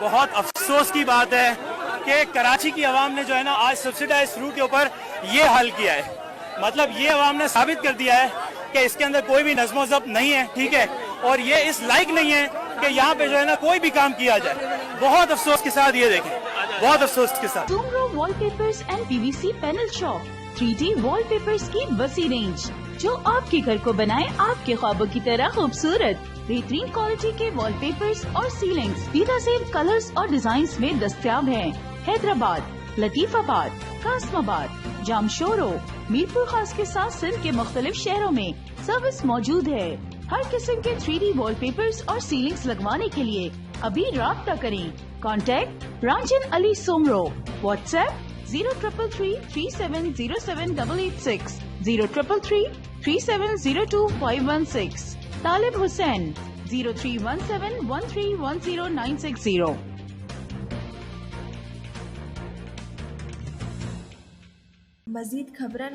بہت افسوس کی بات ہے کہ کراچی کی عوام نے جو ہے نا آج سبسڈائز فروٹ کے اوپر یہ حل کیا ہے. مطلب یہ عوام نے ثابت کر دیا ہے کہ اس کے اندر کوئی بھی نظم و ضبط نہیں ہے, ٹھیک ہے, اور یہ اس لائق نہیں ہے کہ یہاں پہ جو ہے نا کوئی بھی کام کیا جائے. بہت افسوس کے ساتھ یہ دیکھیں, بہت افسوس کے ساتھ. Soomro wall papers and P V C panel shop 3D wall papers کی وسیع رینج جو آپ کے گھر کو بنائے آپ کے خوابوں کی طرح خوبصورت. بہترین کوالٹی کے وال پیپرز اور سیلنگز فیدہ سیل کلرز اور ڈیزائنز میں دستیاب ہیں. حیدرآباد, لطیف آباد, قاسم آباد, جامشورو, میر پور خاص کے ساتھ سندھ کے مختلف شہروں میں سروس موجود ہے. ہر قسم کے 3D وال پیپرز اور سیلنگز لگوانے کے لیے ابھی رابطہ کریں. کانٹیکٹ رانجن علی سومرو. واٹس ایپ 0333370786 03333702 طالب حسین 0317131090. مزید خبرن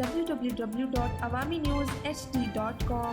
www.awamiNewsHD.com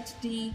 HD.